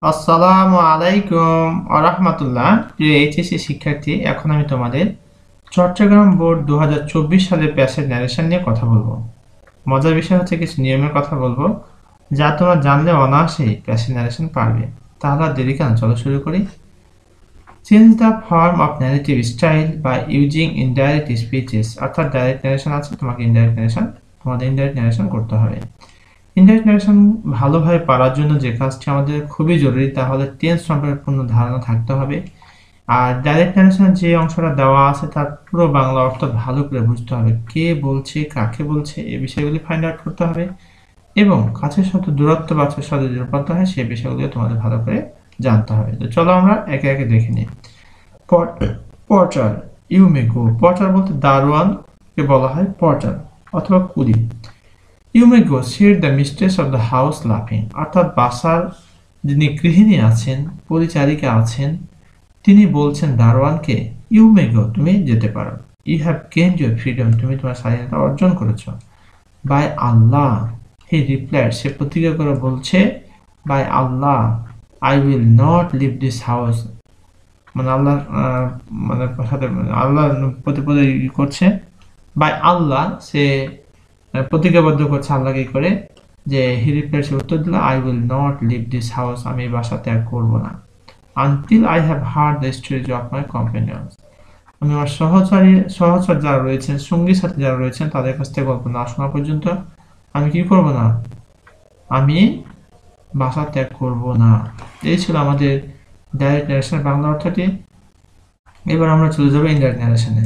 আসসালামু আলাইকুম আরহামাতুল্লাহ। প্রিয় এইচএসসি শিক্ষার্থী, এখন আমি তোমাদের চট্টগ্রাম বোর্ড 2024 সালের প্যাসেজ ন্যারেশন নিয়ে কথা বলবো। মজার বিষয় হচ্ছে কিছু নিয়মের কথা বলবো যা তোমরা জানলে অনায়াসেই প্যাসেজ ন্যারেশন পারবে। তাহলে আর দেরি কেন, চলো শুরু করি। Change the form of narrative style by using indirect speeches. অর্থাৎ ডাইরেক্ট ন্যারেশন আছে, তোমাদের ইনডাইরেক্ট ন্যারেশন করতে হবে। ইনডাইরেক্ট ন্যারেশন ভালোভাবে পারার জন্য যে কাজটি আমাদের খুবই জরুরি তা হলো টেন্স সম্পর্কে পূর্ণ ধারণা থাকতে হবে। আর ডাইরেক্ট ন্যারেশনের যে অংশটা দেওয়া আছে তার পুরো বাংলা অর্থ ভালো করে বুঝতে হবে, কে বলছে কাকে বলছে এই বিষয়গুলি ফাইন্ড আউট করতে হবে, এবং কাছের সাথে দূরত্ব বাচ্চার সাথে দূরত্ব হয় সেই বিষয়গুলি তোমাদের ভালো করে জানতে হবে। তো চলো আমরা একে একে দেখে নিই। Porter, you may go. Porter বলতে দারোয়ানকে বলা হয় পর্টার অথবা কুলি। You may go, said the mistress of the house লাফিং। অর্থাৎ বাসার যিনি গৃহিণী আছেন, পরিচারিকা আছেন, তিনি বলছেন দারোয়ানকে, ইউ মে গো, তুমি যেতে পারো। You have gained your freedom, তুমি তোমার স্বাধীনতা অর্জন করেছো। বাই আল্লাহ, হি রিপ্লাইড, সে প্রতিজ্ঞা করে বলছে, by Allah I will not leave this house. মানে আল্লাহ মানে সাথে আল্লাহ প্রতি প্রতি করছে। বাই আল্লাহ, সে প্রতিজ্ঞাবদ্ধ করছে আল্লাহকে করে, যে হি রিপ্লাই, সে উত্তর দিল, I will not leave this house, আমি এই বাসা ত্যাগ করবো না। Until I have heard the stories of my companions, আমি আমার সহচর যারা রয়েছেন, সঙ্গী সাথী যারা রয়েছেন তাদের কাছ থেকে গল্প না শোনা পর্যন্ত আমি কি করব না, আমি বাসা ত্যাগ করব না। এই ছিল আমাদের ডাইরেক্ট ন্যারেশনের বাংলা অর্থটি। এবার আমরা চলে যাবো ইনডাইরেক্ট ন্যারেশনে।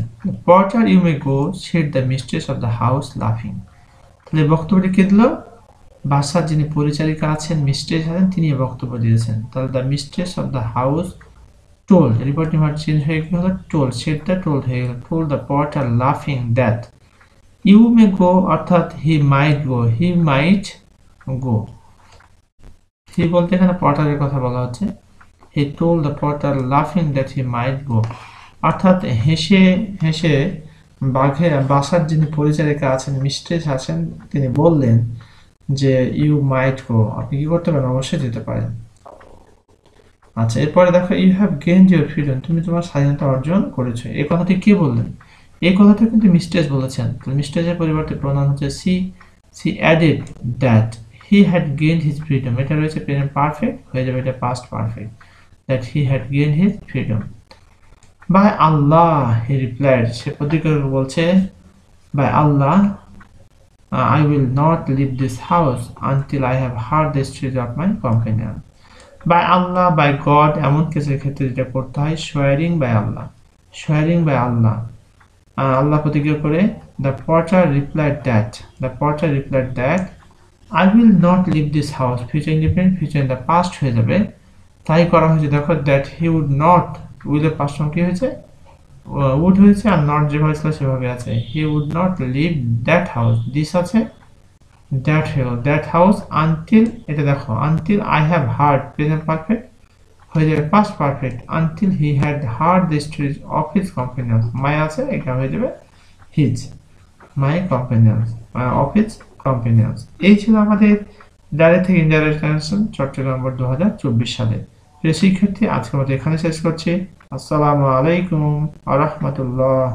Porter you may go, said the mistress of the house লাফিং। তাহলে বক্তব্যটি কে দিল? বাসার যিনি পরিচারিকা আছেন, মিস্ট্রেস আছেন, তিনি বক্তব্য দিয়েছেন। তাহলে the mistress of the house told, reporting verb change হয়ে গেল, টোল্ড, সেটা টোল্ড হয়ে গেল, টোল্ড দ্য পর্টার লাফিং দ্যাট ইউ মে গো, অর্থাৎ he might go, he might গো। হি বলতে এখানে পর্টারের কথা বলা হচ্ছে। হি টোল্ড দ্য পর্টার লাফিং দ্যাট হি মাইট গো, অর্থাৎ হেসে হেসে বাসার যিনি পরিচারিকা আছেন, মিস্ট্রেস আছেন, তিনি বললেন যে ইউ মাইট গো, আপনি কি করতে পারেন, অবশ্যই যেতে পারেন। আচ্ছা, এরপরে দেখো, you have gained your freedom, তুমি তোমার স্বাধীনতা অর্জন করেছো। এই কথাটি কে বললেন? এই কথাটা কিন্তু মিস্ট্রেস বলেছেন। তো মিস্ট্রেসের পরিবর্তে প্রনাউন হচ্ছে she. She added that he had gained his freedom, এটা রয়েছে প্রেজেন্ট পারফেক্ট, হয়ে যাবে এটা past perfect, that he had gained his freedom. By Allah, he replied, সে প্রতিজ্ঞা বলছে, by Allah I will not leave this house until I have heard the stories of my companion. By Allah, by God, এমন কেসের ক্ষেত্রে যেটা করতে হয় swearing by Allah, swearing by Allah, Allah প্রতিজ্ঞা করে। The porter replied that, the porter replied that I will not leave this house, future independent, future in the past হয়ে যাবে, তাই করা হয়েছে। দেখো, দ্যাট হি উড নট, উইলের পাস্ট কি হয়েছে, উড হয়েছে, আর নট যেভাবে ছিল সেভাবে আছে। He would not leave that house, this আছে, দ্যাট হলো দ্যাট হাউস, আনটিল, এটা দেখো until I have heard, present perfect হয়ে যাবে past perfect, until he had heard the stories of his companions, my আছে, এটা হয়ে যাবে his, my companions, of his companions. এই ছিল আমাদের ডাইরেক্ট থেকে ইনডাইরেক্ট ট্রান্সলেশন চট্টগ্রাম বোর্ড 2024 সালে। প্রিয় শিক্ষার্থী, আজকে আমাদের এখানে শেষ করছি। আসসালামু আলাইকুম আ রহমতুল্লাহ।